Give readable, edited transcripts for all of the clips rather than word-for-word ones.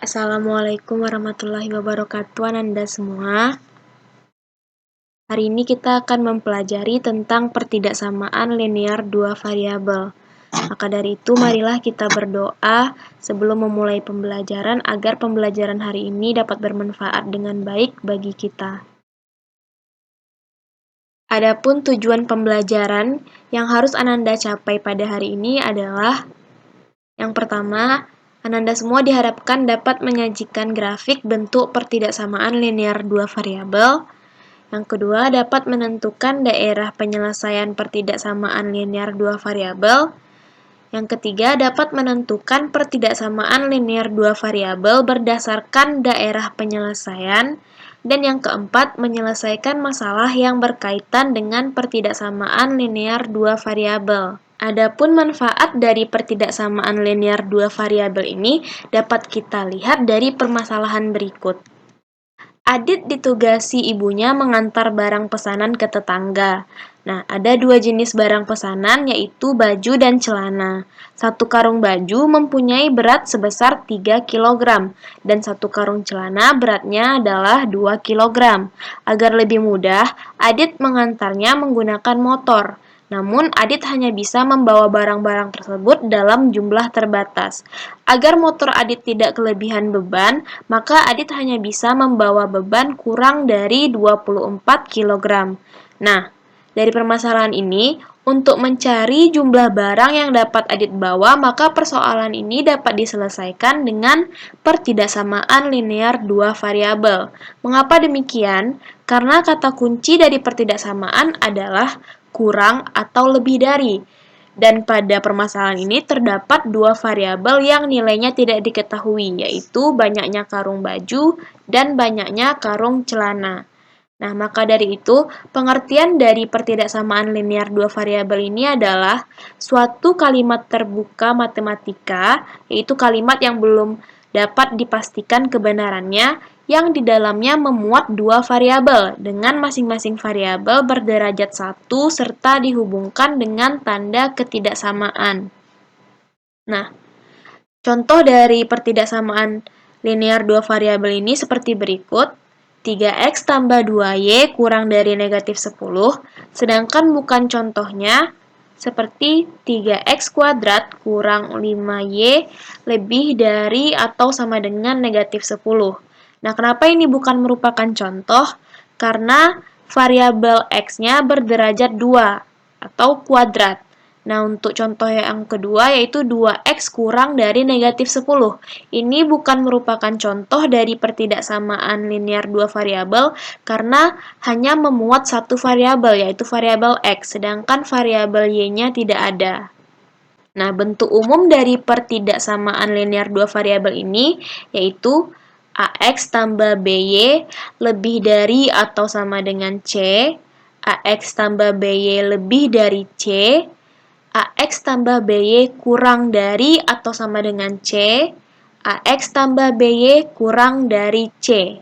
Assalamualaikum warahmatullahi wabarakatuh, Anda semua. Hari ini kita akan mempelajari tentang pertidaksamaan linear dua variabel. Maka dari itu, marilah kita berdoa sebelum memulai pembelajaran agar pembelajaran hari ini dapat bermanfaat dengan baik bagi kita. Adapun tujuan pembelajaran yang harus Ananda capai pada hari ini adalah yang pertama, Ananda semua diharapkan dapat menyajikan grafik bentuk pertidaksamaan linear dua variabel. Yang kedua, dapat menentukan daerah penyelesaian pertidaksamaan linear dua variabel. Yang ketiga, dapat menentukan pertidaksamaan linear dua variabel berdasarkan daerah penyelesaian. Dan yang keempat, menyelesaikan masalah yang berkaitan dengan pertidaksamaan linear dua variabel. Adapun manfaat dari pertidaksamaan linear dua variabel ini dapat kita lihat dari permasalahan berikut. Adit ditugasi ibunya mengantar barang pesanan ke tetangga. Nah, ada dua jenis barang pesanan, yaitu baju dan celana. Satu karung baju mempunyai berat sebesar 3 kg, dan satu karung celana beratnya adalah 2 kg. Agar lebih mudah, Adit mengantarnya menggunakan motor. Namun, Adit hanya bisa membawa barang-barang tersebut dalam jumlah terbatas. Agar motor Adit tidak kelebihan beban, maka Adit hanya bisa membawa beban kurang dari 24 kg. Nah, dari permasalahan ini, untuk mencari jumlah barang yang dapat Adit bawa, maka persoalan ini dapat diselesaikan dengan pertidaksamaan linear dua variabel. Mengapa demikian? Karena kata kunci dari pertidaksamaan adalah kurang atau lebih dari. Dan pada permasalahan ini terdapat dua variabel yang nilainya tidak diketahui, yaitu banyaknya karung baju dan banyaknya karung celana. Nah, maka dari itu, pengertian dari pertidaksamaan linear dua variabel ini adalah suatu kalimat terbuka matematika, yaitu kalimat yang belum dapat dipastikan kebenarannya, yang di dalamnya memuat dua variabel dengan masing-masing variabel berderajat 1 serta dihubungkan dengan tanda ketidaksamaan. Nah, contoh dari pertidaksamaan linear dua variabel ini seperti berikut. 3x tambah 2y kurang dari negatif 10, sedangkan bukan contohnya seperti 3x kuadrat kurang 5y lebih dari atau sama dengan negatif 10. Nah, kenapa ini bukan merupakan contoh? Karena variabel x-nya berderajat 2 atau kuadrat. Nah, untuk contoh yang kedua yaitu 2x kurang dari negatif 10. Ini bukan merupakan contoh dari pertidaksamaan linear dua variabel karena hanya memuat satu variabel yaitu variabel x, sedangkan variabel y-nya tidak ada. Nah, bentuk umum dari pertidaksamaan linear dua variabel ini yaitu AX tambah BY lebih dari atau sama dengan C, AX tambah BY lebih dari C, AX tambah BY kurang dari atau sama dengan C, AX tambah BY kurang dari C.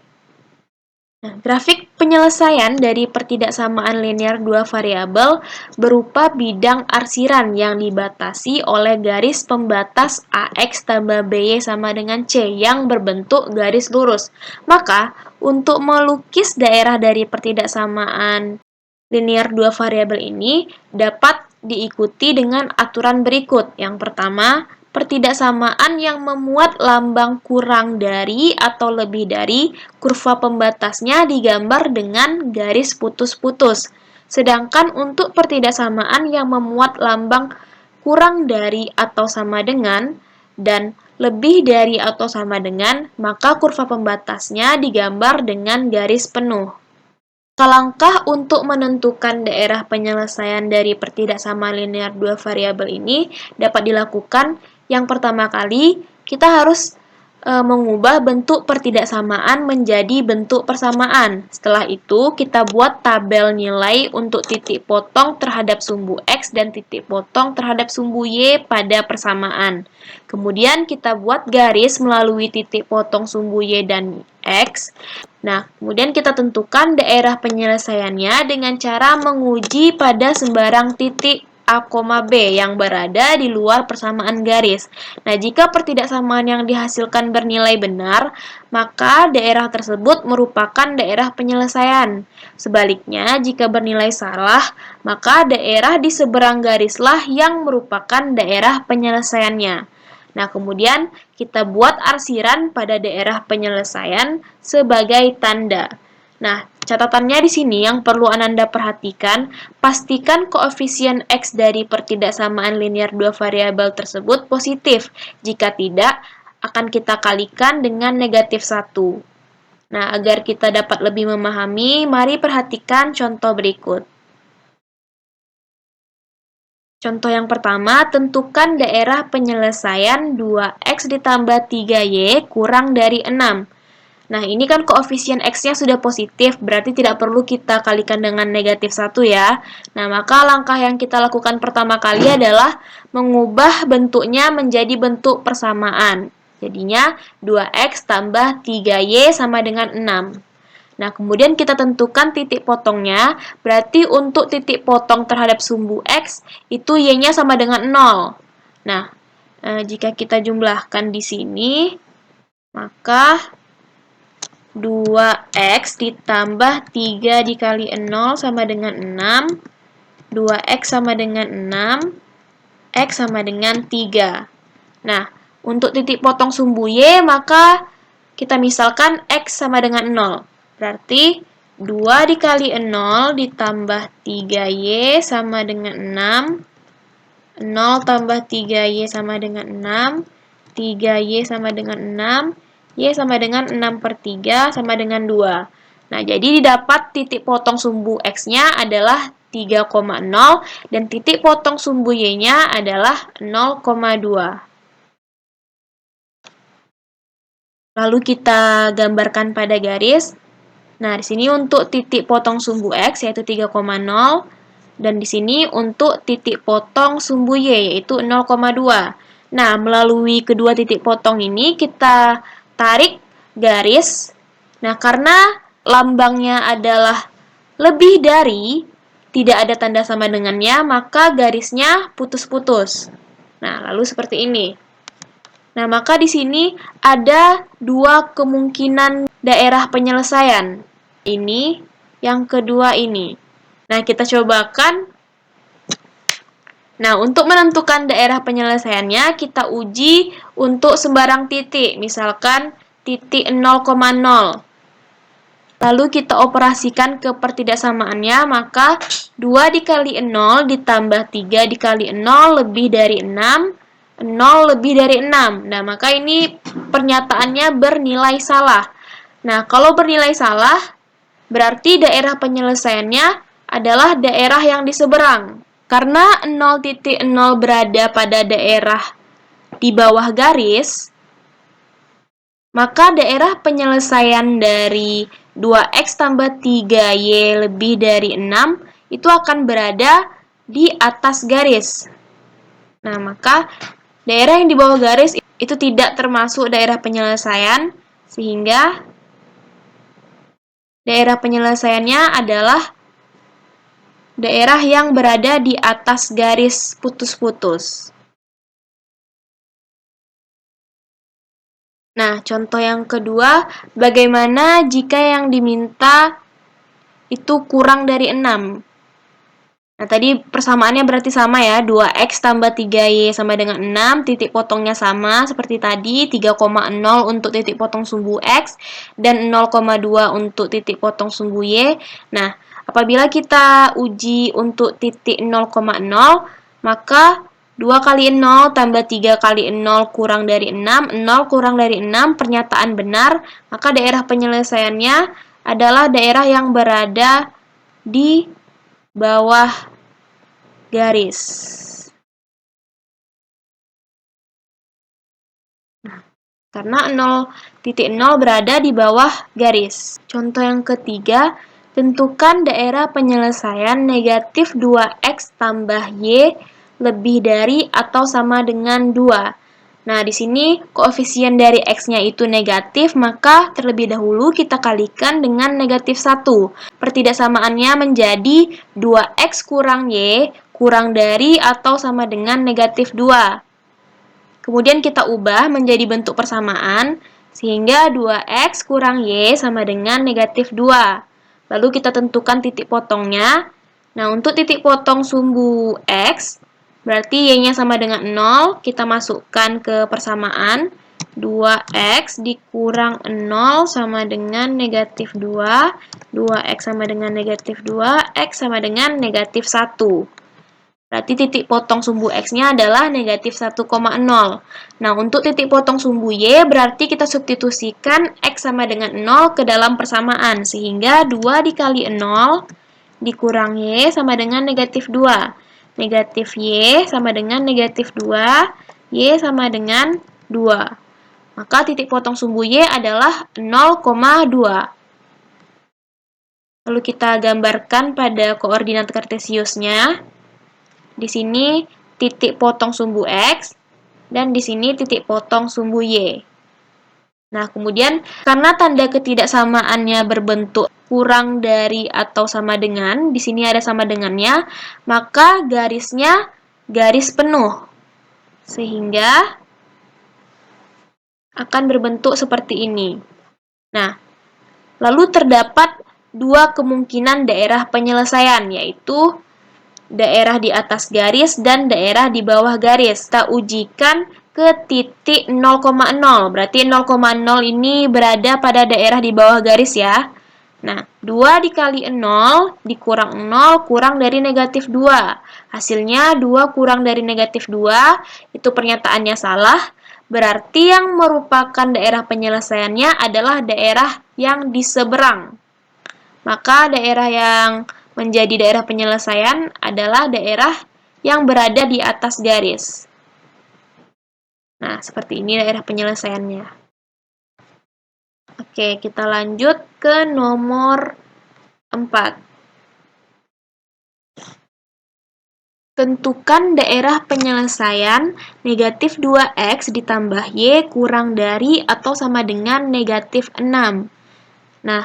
Nah, grafik penyelesaian dari pertidaksamaan linear dua variabel berupa bidang arsiran yang dibatasi oleh garis pembatas AX tambah BY sama dengan C yang berbentuk garis lurus. Maka, untuk melukis daerah dari pertidaksamaan linear dua variabel ini dapat diikuti dengan aturan berikut. Yang pertama, pertidaksamaan yang memuat lambang kurang dari atau lebih dari kurva pembatasnya digambar dengan garis putus-putus. Sedangkan untuk pertidaksamaan yang memuat lambang kurang dari atau sama dengan dan lebih dari atau sama dengan, maka kurva pembatasnya digambar dengan garis penuh. Langkah untuk menentukan daerah penyelesaian dari pertidaksamaan linear dua variabel ini dapat dilakukan. Yang pertama kali, kita harus mengubah bentuk pertidaksamaan menjadi bentuk persamaan. Setelah itu, kita buat tabel nilai untuk titik potong terhadap sumbu X dan titik potong terhadap sumbu Y pada persamaan. Kemudian, kita buat garis melalui titik potong sumbu Y dan X. Nah, kemudian kita tentukan daerah penyelesaiannya dengan cara menguji pada sembarang titik A, B yang berada di luar persamaan garis. Nah, jika pertidaksamaan yang dihasilkan bernilai benar, maka daerah tersebut merupakan daerah penyelesaian. Sebaliknya, jika bernilai salah, maka daerah di seberang garislah yang merupakan daerah penyelesaiannya. Nah, kemudian kita buat arsiran pada daerah penyelesaian sebagai tanda. Nah, catatannya di sini yang perlu Ananda perhatikan, pastikan koefisien X dari pertidaksamaan linear dua variabel tersebut positif. Jika tidak, akan kita kalikan dengan negatif 1. Nah, agar kita dapat lebih memahami, mari perhatikan contoh berikut. Contoh yang pertama, tentukan daerah penyelesaian 2x ditambah 3y kurang dari 6. Nah, ini kan koefisien X-nya sudah positif, berarti tidak perlu kita kalikan dengan negatif 1 ya. Nah, maka langkah yang kita lakukan pertama kali adalah mengubah bentuknya menjadi bentuk persamaan. Jadinya 2X tambah 3Y sama dengan 6. Nah, kemudian kita tentukan titik potongnya, berarti untuk titik potong terhadap sumbu X, itu Y-nya sama dengan 0. Nah, jika kita jumlahkan di sini, maka 2x ditambah 3 dikali 0 sama dengan 6. 2x sama dengan 6. X sama dengan 3. Nah, untuk titik potong sumbu Y, maka kita misalkan X sama dengan 0. Berarti 2 dikali 0 ditambah 3Y sama dengan 6. 0 tambah 3Y sama dengan 6. 3Y sama dengan 6. Y sama dengan 6/3 sama dengan 2. Nah, jadi didapat titik potong sumbu X-nya adalah 3,0 dan titik potong sumbu Y-nya adalah 0,2. Lalu kita gambarkan pada garis. Nah, di sini untuk titik potong sumbu X yaitu 3,0 dan di sini untuk titik potong sumbu Y yaitu 0,2. Nah, melalui kedua titik potong ini kita tarik garis. Nah, karena lambangnya adalah lebih dari, tidak ada tanda sama dengannya, maka garisnya putus-putus. Nah, lalu seperti ini. Nah, maka di sini ada dua kemungkinan daerah penyelesaian. Ini, yang kedua ini. Nah, kita cobakan. Nah, untuk menentukan daerah penyelesaiannya, kita uji untuk sembarang titik, misalkan titik 0,0. Lalu kita operasikan ke pertidaksamaannya, maka 2 dikali 0 ditambah 3 dikali 0 lebih dari 6, 0 lebih dari 6. Nah, maka ini pernyataannya bernilai salah. Nah, kalau bernilai salah, berarti daerah penyelesaiannya adalah daerah yang di seberang. Karena 0,0 berada pada daerah di bawah garis, maka daerah penyelesaian dari 2x tambah 3y lebih dari 6 itu akan berada di atas garis. Nah, maka daerah yang di bawah garis itu tidak termasuk daerah penyelesaian, sehingga daerah penyelesaiannya adalah daerah yang berada di atas garis putus-putus. Nah, contoh yang kedua, bagaimana jika yang diminta itu kurang dari 6? Nah, tadi persamaannya berarti sama ya, 2x tambah 3y sama dengan 6, titik potongnya sama seperti tadi, 3,0 untuk titik potong sumbu x, dan 0,2 untuk titik potong sumbu y. Nah, apabila kita uji untuk titik 0,0, maka 2 kali 0 tambah 3 kali 0 kurang dari 6, 0 kurang dari 6, pernyataan benar, maka daerah penyelesaiannya adalah daerah yang berada di bawah garis. Nah, karena 0,0 berada di bawah garis. Contoh yang ketiga, tentukan daerah penyelesaian negatif 2x tambah y lebih dari atau sama dengan 2. Nah, di sini koefisien dari X-nya itu negatif, maka terlebih dahulu kita kalikan dengan negatif 1. Pertidaksamaannya menjadi 2X kurang Y kurang dari atau sama dengan negatif 2. Kemudian kita ubah menjadi bentuk persamaan, sehingga 2x kurang y sama dengan negatif 2. Lalu kita tentukan titik potongnya. Nah, untuk titik potong sumbu x, berarti y-nya sama dengan 0, kita masukkan ke persamaan. 2x dikurang 0 sama dengan negatif 2, 2x sama dengan negatif 2, x sama dengan negatif 1. Berarti titik potong sumbu x-nya adalah negatif 1,0. Nah, untuk titik potong sumbu y, berarti kita substitusikan x sama dengan 0 ke dalam persamaan. Sehingga 2 dikali 0 dikurang y sama dengan negatif 2. Negatif y sama dengan negatif 2, y sama dengan 2. Maka titik potong sumbu y adalah 0,2. Lalu kita gambarkan pada koordinat kartesiusnya. Di sini titik potong sumbu x, dan di sini titik potong sumbu y. Nah, kemudian karena tanda ketidaksamaannya berbentuk kurang dari atau sama dengan, di sini ada sama dengannya, maka garisnya garis penuh. Sehingga akan berbentuk seperti ini. Nah, lalu terdapat dua kemungkinan daerah penyelesaian, yaitu daerah di atas garis dan daerah di bawah garis. Kita ujikan ke titik 0,0. Berarti 0,0 ini berada pada daerah di bawah garis ya. Nah, 2 dikali 0 dikurang 0 kurang dari negatif 2. Hasilnya 2 kurang dari negatif 2, itu pernyataannya salah. Berarti yang merupakan daerah penyelesaiannya adalah daerah yang di seberang. Maka daerah yang menjadi daerah penyelesaian adalah daerah yang berada di atas garis. Nah, seperti ini daerah penyelesaiannya. Oke, kita lanjut ke nomor 4. Tentukan daerah penyelesaian negatif 2x ditambah y kurang dari atau sama dengan negatif 6. Nah,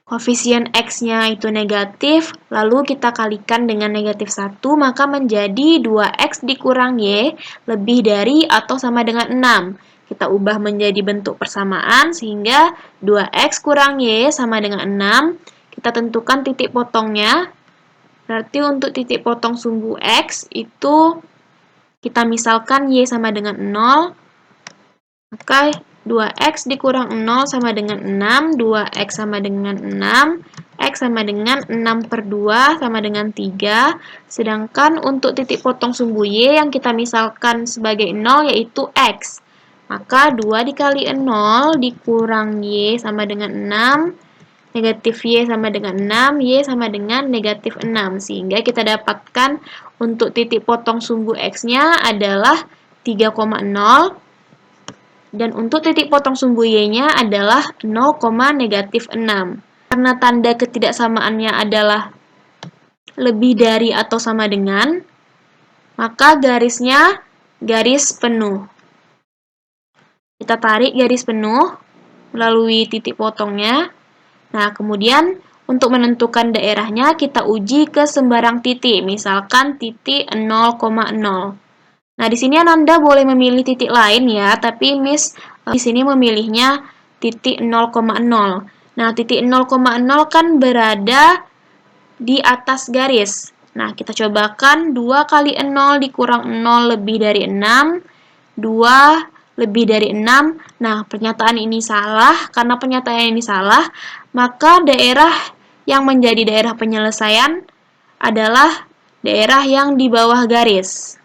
koefisien x-nya itu negatif, lalu kita kalikan dengan negatif 1, maka menjadi 2x dikurang y lebih dari atau sama dengan 6. Kita ubah menjadi bentuk persamaan, sehingga 2x kurang y sama dengan 6. Kita tentukan titik potongnya. Berarti untuk titik potong sumbu x itu kita misalkan y sama dengan 0, maka 2x dikurang 0 sama dengan 6, 2x sama dengan 6, x sama dengan 6 per 2 sama dengan 3, sedangkan untuk titik potong sumbu y yang kita misalkan sebagai 0 yaitu x. Maka 2 dikali 0 dikurang y sama dengan 6, negatif y sama dengan 6, y sama dengan negatif 6. Sehingga kita dapatkan untuk titik potong sumbu x-nya adalah 3,0, dan untuk titik potong sumbu y-nya adalah 0,-6. Karena tanda ketidaksamaannya adalah lebih dari atau sama dengan, maka garisnya garis penuh. Kita tarik garis penuh melalui titik potongnya. Nah, kemudian untuk menentukan daerahnya kita uji ke sembarang titik, misalkan titik 0,0. Nah, di sini Ananda boleh memilih titik lain ya, tapi Miss di sini memilihnya titik 0,0. Nah, titik 0,0 kan berada di atas garis. Nah, kita cobakan 2 kali 0 dikurang 0 lebih dari 6, 2 lebih dari 6. Nah, pernyataan ini salah. Karena pernyataan ini salah, maka daerah yang menjadi daerah penyelesaian adalah daerah yang di bawah garis.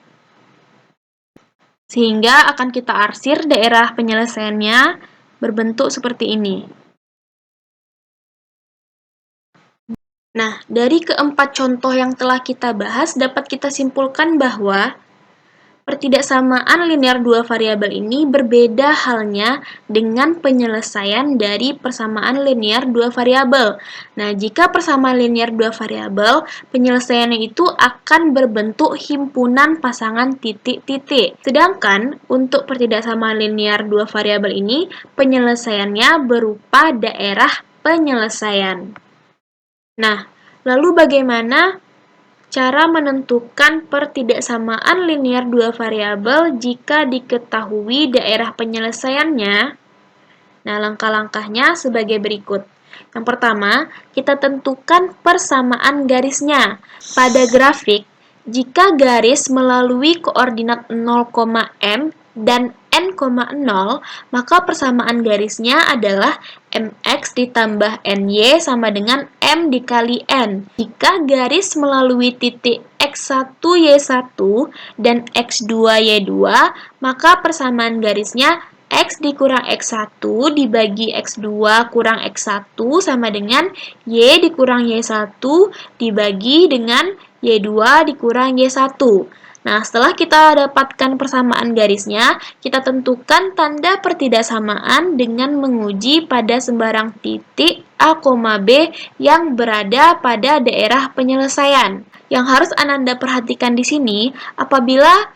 Sehingga akan kita arsir daerah penyelesaiannya berbentuk seperti ini. Nah, dari keempat contoh yang telah kita bahas, dapat kita simpulkan bahwa pertidaksamaan linear dua variabel ini berbeda halnya dengan penyelesaian dari persamaan linear dua variabel. Nah, jika persamaan linear dua variabel, penyelesaiannya itu akan berbentuk himpunan pasangan titik-titik. Sedangkan untuk pertidaksamaan linear dua variabel ini, penyelesaiannya berupa daerah penyelesaian. Nah, lalu bagaimana Cara menentukan pertidaksamaan linear dua variabel jika diketahui daerah penyelesaiannya. Nah, langkah-langkahnya sebagai berikut. Yang pertama, kita tentukan persamaan garisnya. Pada grafik, jika garis melalui koordinat 0,m dan n,0, maka persamaan garisnya adalah mx ditambah ny sama dengan m dikali n. Jika garis melalui titik x1, y1 dan x2, y2, maka persamaan garisnya x dikurang x1 dibagi x2 kurang x1 sama dengan y dikurang y1 dibagi dengan y2 dikurang y1. Nah, setelah kita dapatkan persamaan garisnya, kita tentukan tanda pertidaksamaan dengan menguji pada sembarang titik A, B yang berada pada daerah penyelesaian. Yang harus Ananda perhatikan di sini, apabila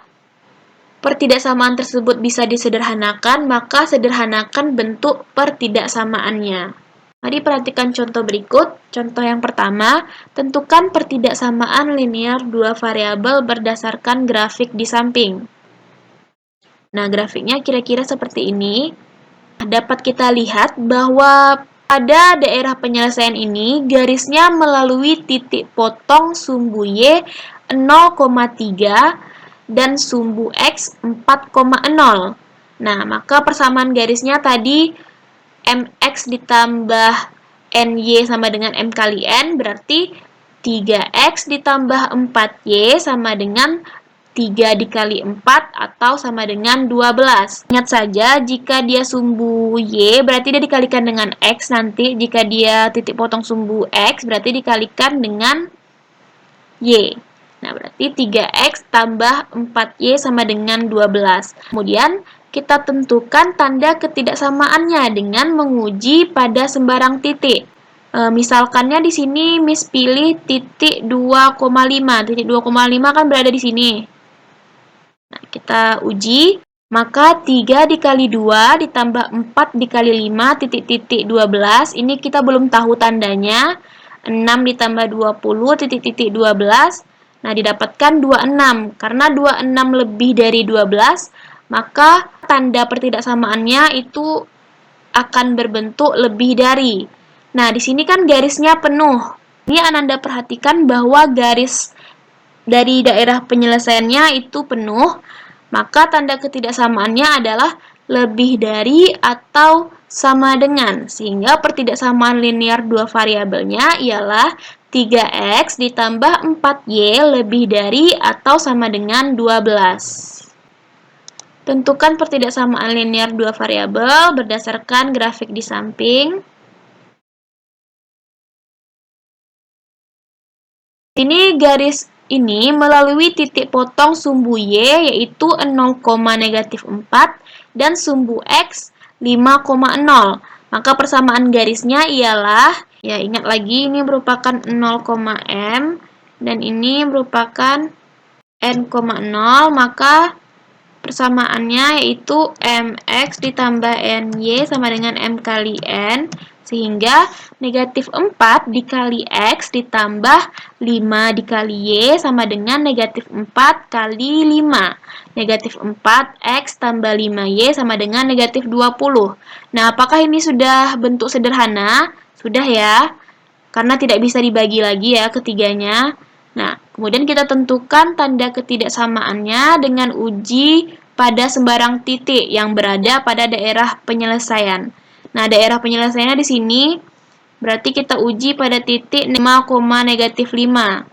pertidaksamaan tersebut bisa disederhanakan, maka sederhanakan bentuk pertidaksamaannya. Mari perhatikan contoh berikut. Contoh yang pertama, tentukan pertidaksamaan linear dua variabel berdasarkan grafik di samping. Nah, grafiknya kira-kira seperti ini. Dapat kita lihat bahwa pada daerah penyelesaian ini, garisnya melalui titik potong sumbu Y 0,3 dan sumbu X 4,0. Nah, maka persamaan garisnya tadi mx ditambah ny sama dengan m kali n, berarti 3x ditambah 4y sama dengan 3 dikali 4 atau sama dengan 12. Ingat saja, jika dia sumbu y, berarti dia dikalikan dengan x nanti. Jika dia titik potong sumbu x, berarti dikalikan dengan y. Nah, berarti 3x tambah 4y sama dengan 12. Kemudian, kita tentukan tanda ketidaksamaannya dengan menguji pada sembarang titik. Misalkannya di sini Miss pilih titik 2,5. Titik 2,5 kan berada di sini. Nah, kita uji. Maka 3 dikali 2 ditambah 4 dikali 5 titik-titik 12. Ini kita belum tahu tandanya. 6 ditambah 20 titik-titik 12. Nah, didapatkan 26. Karena 26 lebih dari 12, maka tanda pertidaksamaannya itu akan berbentuk lebih dari. Nah, di sini kan garisnya penuh. Ini Ananda perhatikan bahwa garis dari daerah penyelesaiannya itu penuh, maka tanda ketidaksamaannya adalah lebih dari atau sama dengan, sehingga pertidaksamaan linear dua variabelnya ialah 3x ditambah 4y lebih dari atau sama dengan 12. Tentukan pertidaksamaan linear dua variabel berdasarkan grafik di samping. Ini garis ini melalui titik potong sumbu Y yaitu 0,-4 dan sumbu X 5,0. Maka persamaan garisnya ialah, ya ingat lagi ini merupakan 0,m dan ini merupakan n,0, maka persamaannya yaitu mx ditambah ny sama dengan m kali n, sehingga negatif 4 dikali x ditambah 5 dikali y sama dengan negatif 4 kali 5. Negatif 4x tambah 5y sama dengan negatif 20. Nah, apakah ini sudah bentuk sederhana? Sudah ya, karena tidak bisa dibagi lagi ya ketiganya. Nah, kemudian kita tentukan tanda ketidaksamaannya dengan uji pada sembarang titik yang berada pada daerah penyelesaian. Nah, daerah penyelesaiannya di sini berarti kita uji pada titik 5, negatif 5.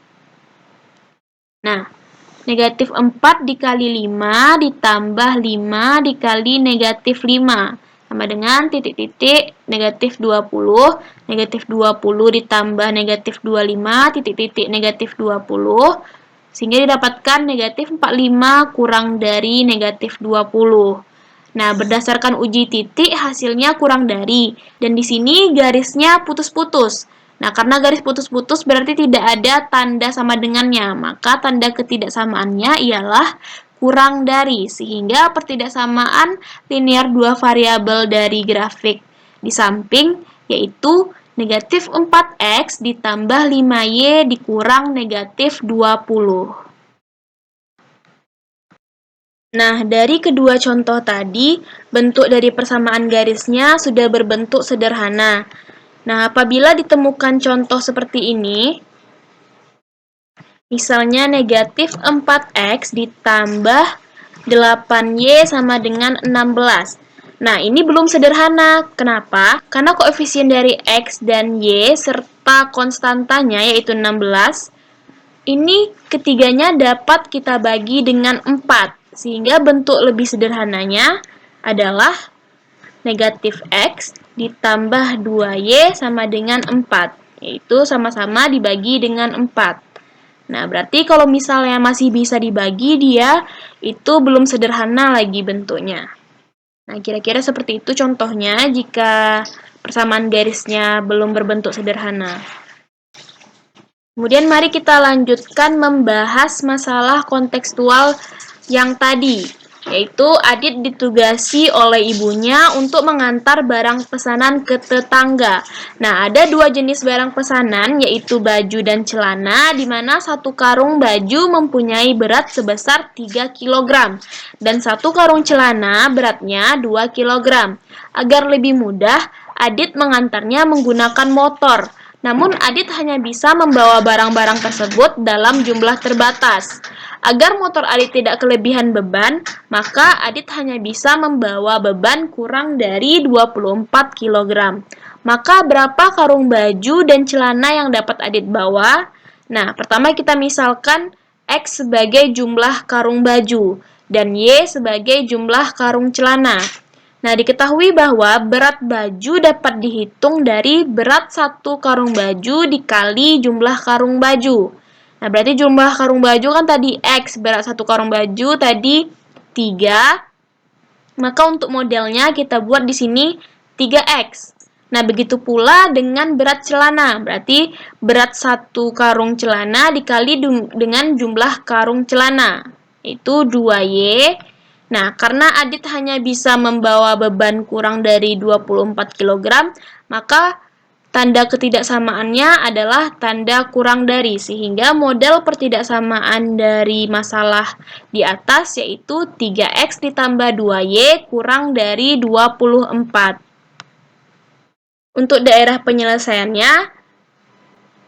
Nah, negatif 4 dikali 5 ditambah 5 dikali negatif 5. Sama dengan titik-titik negatif 20, negatif 20 ditambah negatif 25, titik-titik negatif 20, sehingga didapatkan negatif 45 kurang dari negatif 20. Nah, berdasarkan uji titik, hasilnya kurang dari. Dan di sini garisnya putus-putus. Nah, karena garis putus-putus berarti tidak ada tanda sama dengannya. Maka tanda ketidaksamaannya ialah kurang dari, sehingga pertidaksamaan linear dua variabel dari grafik di samping yaitu Negatif 4X ditambah 5Y dikurang negatif 20. Nah, dari kedua contoh tadi, bentuk dari persamaan garisnya sudah berbentuk sederhana. Nah, apabila ditemukan contoh seperti ini, misalnya negatif 4X ditambah 8Y sama dengan 16. Nah, ini belum sederhana. Kenapa? Karena koefisien dari X dan Y serta konstantanya yaitu 16, ini ketiganya dapat kita bagi dengan 4. Sehingga bentuk lebih sederhananya adalah negatif X ditambah 2Y sama dengan 4. Yaitu sama-sama dibagi dengan 4. Nah, berarti kalau misalnya masih bisa dibagi, dia itu belum sederhana lagi bentuknya. Nah, kira-kira seperti itu contohnya jika persamaan garisnya belum berbentuk sederhana. Kemudian mari kita lanjutkan membahas masalah kontekstual yang tadi, yaitu Adit ditugasi oleh ibunya untuk mengantar barang pesanan ke tetangga. Nah, ada dua jenis barang pesanan, yaitu baju dan celana, di mana satu karung baju mempunyai berat sebesar 3 kg, dan satu karung celana beratnya 2 kg. Agar lebih mudah, Adit mengantarnya menggunakan motor. Namun, Adit hanya bisa membawa barang-barang tersebut dalam jumlah terbatas. Agar motor Adit tidak kelebihan beban, maka Adit hanya bisa membawa beban kurang dari 24 kg. Maka berapa karung baju dan celana yang dapat Adit bawa? Nah, pertama kita misalkan X sebagai jumlah karung baju dan Y sebagai jumlah karung celana. Nah, diketahui bahwa berat baju dapat dihitung dari berat satu karung baju dikali jumlah karung baju. Nah, berarti jumlah karung baju kan tadi X, berat satu karung baju tadi 3. Maka untuk modelnya kita buat di sini 3X. Nah, begitu pula dengan berat celana. Berarti berat satu karung celana dikali dengan jumlah karung celana. Itu 2Y. Nah, karena Adit hanya bisa membawa beban kurang dari 24 kg, maka tanda ketidaksamaannya adalah tanda kurang dari, sehingga model pertidaksamaan dari masalah di atas yaitu 3X ditambah 2Y kurang dari 24. Untuk daerah penyelesaiannya,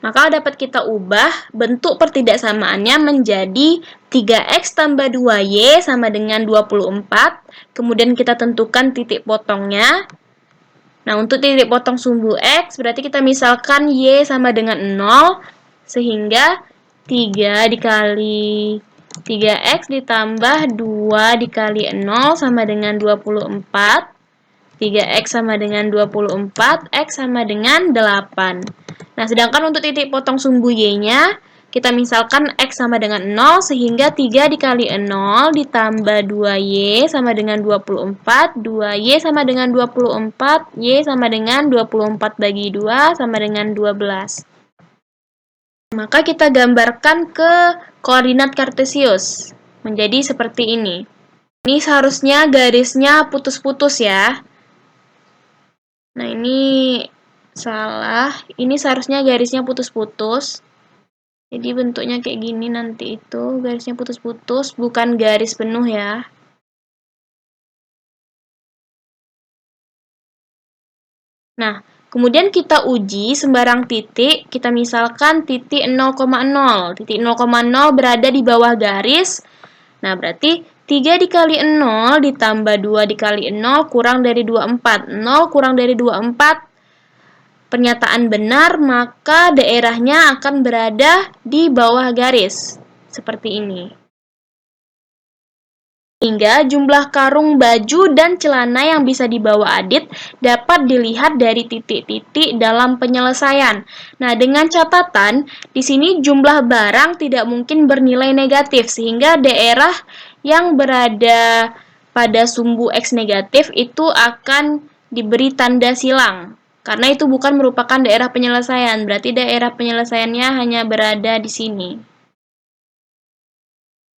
maka dapat kita ubah bentuk pertidaksamaannya menjadi 3X tambah 2Y sama dengan 24. Kemudian kita tentukan titik potongnya. Nah, untuk titik potong sumbu X, berarti kita misalkan Y sama dengan 0. Sehingga 3 dikali 3X ditambah 2 dikali 0 sama dengan 24. 3X sama dengan 24, X sama dengan 8. Nah, sedangkan untuk titik potong sumbu Y-nya, kita misalkan X sama dengan 0, sehingga 3 dikali 0 ditambah 2Y sama dengan 24, 2Y sama dengan 24, Y sama dengan 24 bagi 2 sama dengan 12. Maka kita gambarkan ke koordinat kartesius, menjadi seperti ini. Ini seharusnya garisnya putus-putus ya. Nah, ini salah. Ini seharusnya garisnya putus-putus. Jadi bentuknya kayak gini nanti itu. Garisnya putus-putus, bukan garis penuh ya. Nah, kemudian kita uji sembarang titik. Kita misalkan titik 0,0. Titik 0,0 berada di bawah garis. Nah, berarti 3 dikali 0 ditambah 2 dikali 0 kurang dari 24. 0 kurang dari 24 pernyataan benar, maka daerahnya akan berada di bawah garis. Seperti ini. Hingga jumlah karung baju dan celana yang bisa dibawa Adit dapat dilihat dari titik-titik dalam penyelesaian. Nah, dengan catatan, di sini jumlah barang tidak mungkin bernilai negatif, sehingga daerah yang berada pada sumbu X negatif itu akan diberi tanda silang. Karena itu bukan merupakan daerah penyelesaian, berarti daerah penyelesaiannya hanya berada di sini.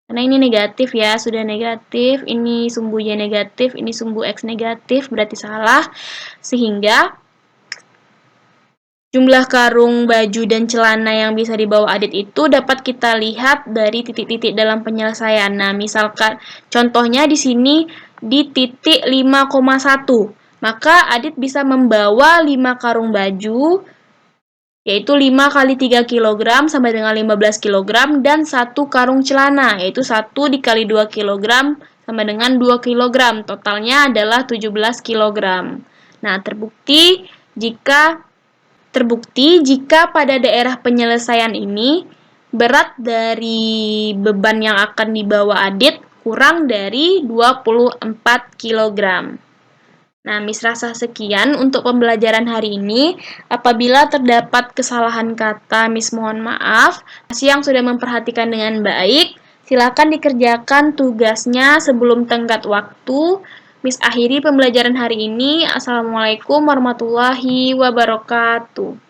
Karena ini negatif ya, sudah negatif, ini sumbu Y negatif, ini sumbu X negatif, berarti salah. Sehingga Jumlah karung baju dan celana yang bisa dibawa Adit itu dapat kita lihat dari titik-titik dalam penyelesaian. Nah, misalkan contohnya di sini di titik 5,1. Maka Adit bisa membawa 5 karung baju, yaitu 5 kali 3 kg sampai dengan 15 kg, dan 1 karung celana, yaitu 1 dikali 2 kg sama dengan 2 kg. Totalnya adalah 17 kg. Nah, Terbukti jika pada daerah penyelesaian ini berat dari beban yang akan dibawa Adit kurang dari 24 kg. Nah, Miss rasa sekian untuk pembelajaran hari ini. Apabila terdapat kesalahan kata, Miss mohon maaf. Terima kasih yang sudah memperhatikan dengan baik. Silakan dikerjakan tugasnya sebelum tenggat waktu. Miss akhiri pembelajaran hari ini. Assalamualaikum warahmatullahi wabarakatuh.